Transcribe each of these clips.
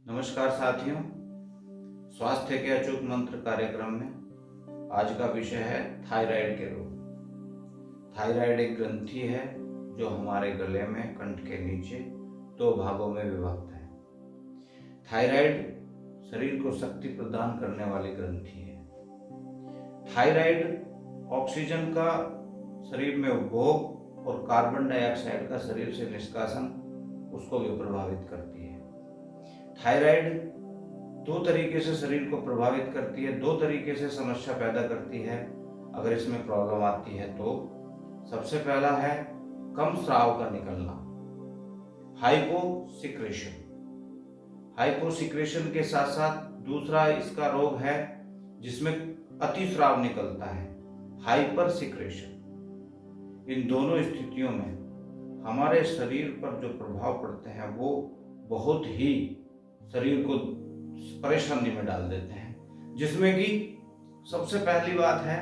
नमस्कार साथियों, स्वास्थ्य के अचूक मंत्र कार्यक्रम में आज का विषय है थायराइड के रोग। थायराइड एक ग्रंथि है जो हमारे गले में कंठ के नीचे दो भागों में विभक्त है। थायराइड शरीर को शक्ति प्रदान करने वाली ग्रंथि है। थायराइड ऑक्सीजन का शरीर में उपभोग और कार्बन डाइऑक्साइड का शरीर से निष्कासन उसको भी प्रभावित करती है। थायराइड दो तरीके से शरीर को प्रभावित करती है, दो तरीके से समस्या पैदा करती है। अगर इसमें प्रॉब्लम आती है तो सबसे पहला है कम स्राव का निकलना, हाइपोसिक्रेशन। हाइपोसिक्रेशन के साथ साथ दूसरा इसका रोग है जिसमें अतिस्राव निकलता है, हाइपरसिक्रेशन। इन दोनों स्थितियों में हमारे शरीर पर जो प्रभाव पड़ते हैं वो बहुत ही शरीर को परेशानी में डाल देते हैं, जिसमें कि सबसे पहली बात है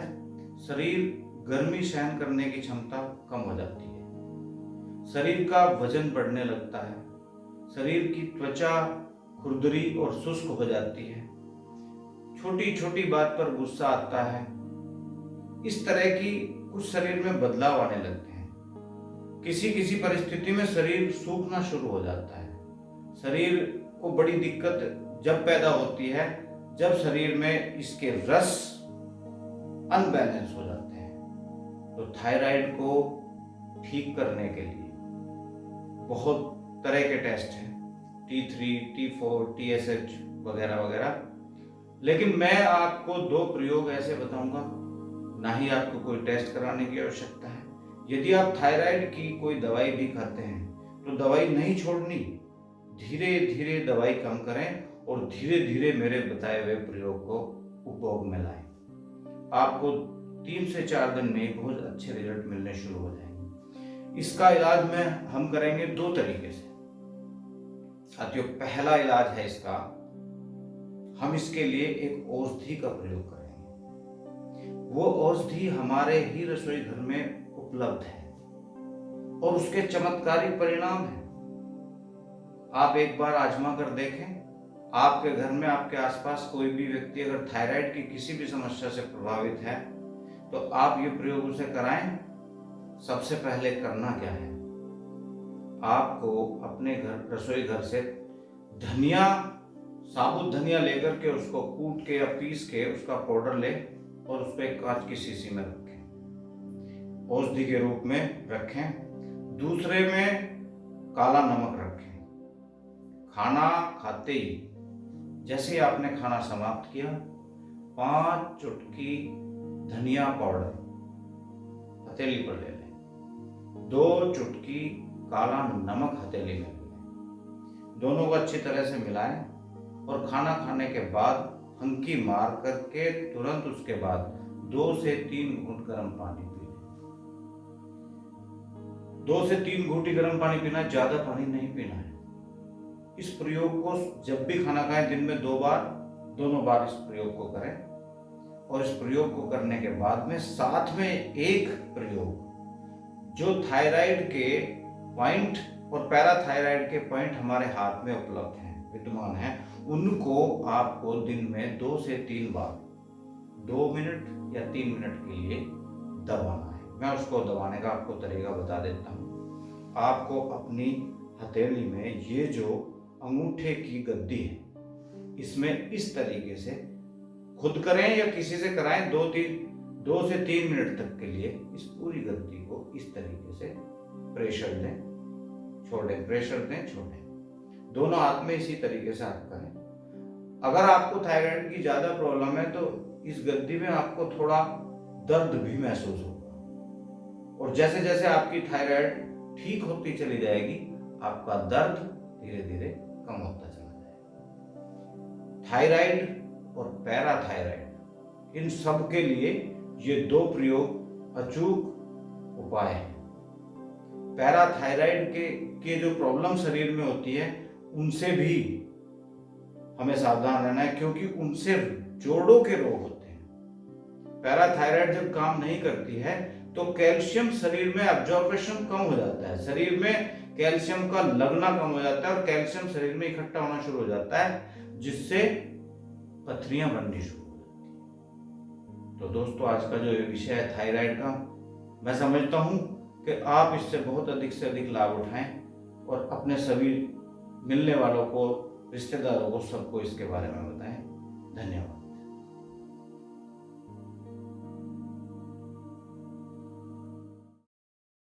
शरीर गर्मी सहन करने की क्षमता कम हो जाती है, शरीर का वजन बढ़ने लगता है, शरीर की त्वचा खुरदरी और शुष्क हो जाती है, छोटी छोटी बात पर गुस्सा आता है। इस तरह की कुछ शरीर में बदलाव आने लगते हैं। किसी किसी परिस्थिति में शरीर सूखना शुरू हो जाता है। शरीर को बड़ी दिक्कत जब पैदा होती है जब शरीर में इसके रस अनबैलेंस हो जाते हैं। तो थायराइड को ठीक करने के लिए बहुत तरह के टेस्ट हैं, T3, T4, TSH वगैरह वगैरह, लेकिन मैं आपको दो प्रयोग ऐसे बताऊंगा, ना ही आपको कोई टेस्ट कराने की आवश्यकता है। यदि आप थायराइड की कोई दवाई भी खाते हैं तो दवाई नहीं छोड़नी, धीरे धीरे दवाई कम करें और धीरे धीरे मेरे बताए हुए प्रयोग को उपभोग में लाएं। आपको 3 से 4 दिन में बहुत अच्छे रिजल्ट मिलने शुरू हो जाएंगे। इसका इलाज में हम करेंगे दो तरीके से। साथियों, पहला इलाज है इसका, हम इसके लिए एक औषधि का प्रयोग करेंगे। वो औषधि हमारे ही रसोई घर में उपलब्ध है और उसके चमत्कारिक परिणाम हैं। आप एक बार आजमा कर देखें। आपके घर में, आपके आसपास कोई भी व्यक्ति अगर थायराइड की किसी भी समस्या से प्रभावित है तो आप ये प्रयोग उसे कराएं। सबसे पहले करना क्या है, आपको अपने घर रसोई घर से धनिया, साबुत धनिया लेकर के उसको कूट के या पीस के उसका पाउडर ले और उसको एक कांच की शीशी में रखें, औषधि के रूप में रखें। दूसरे में काला नमक रखें। खाना खाते ही, जैसे ही आपने खाना समाप्त किया, 5 चुटकी धनिया पाउडर हथेली पर ले लें, 2 चुटकी काला नमक हथेली में ले लें। दोनों को अच्छी तरह से मिलाएं और खाना खाने के बाद फंकी मार करके तुरंत उसके बाद 2 से 3 घूंट गर्म पानी पी लें। 2 से 3 घूंट गर्म पानी पीना, ज्यादा पानी नहीं पीना है। इस प्रयोग को जब भी खाना खाएं, दिन में 2 बार, दोनों बार इस प्रयोग को करें। और इस प्रयोग को करने के बाद में साथ में एक प्रयोग, जो थायराइड के पॉइंट और पैराथायराइड के पॉइंट हमारे हाथ में उपलब्ध हैं, विद्यमान हैं, उनको आपको दिन में 2 से 3 बार 2 मिनट या 3 मिनट के लिए दबाना है। मैं उसको दबाने का आपको तरीका बता देता हूँ। आपको अपनी हथेली में ये जो अंगूठे की गद्दी है, इसमें इस तरीके से खुद करें या किसी से कराएं, 2 से 3 मिनट तक के लिए इस पूरी गद्दी को इस तरीके से प्रेशर दें, छोड़ें, प्रेशर दें, छोड़ें। दोनों हाथ में इसी तरीके से आप करें। अगर आपको थायराइड की ज्यादा प्रॉब्लम है तो इस गद्दी में आपको थोड़ा दर्द भी महसूस होगा, और जैसे जैसे आपकी थायराइड ठीक होती चली जाएगी, आपका दर्द धीरे धीरे कम होता चला जाएगा। थायराइड और पैराथायराइड, इन सब के लिए ये 2 प्रयोग अचूक उपाय हैं। पैराथायराइड के जो प्रॉब्लम शरीर में होती है उनसे भी हमें सावधान रहना है, क्योंकि उनसे जोड़ों के रोग होते हैं। पैराथायराइड जब काम नहीं करती है तो कैल्शियम शरीर में एब्जॉर्प्शन कम हो जाता है, शरीर में कैल्शियम का लगना कम हो जाता है और कैल्शियम शरीर में इकट्ठा होना शुरू हो जाता है, जिससे पथरियां बननी शुरू हो जाती हैं। तो दोस्तों, आज का जो ये विषय है थायराइड का, मैं समझता हूँ कि आप इससे बहुत अधिक से अधिक लाभ उठाएं और अपने सभी मिलने वालों को, रिश्तेदारों को, सबको इसके बारे में बताएं। धन्यवाद।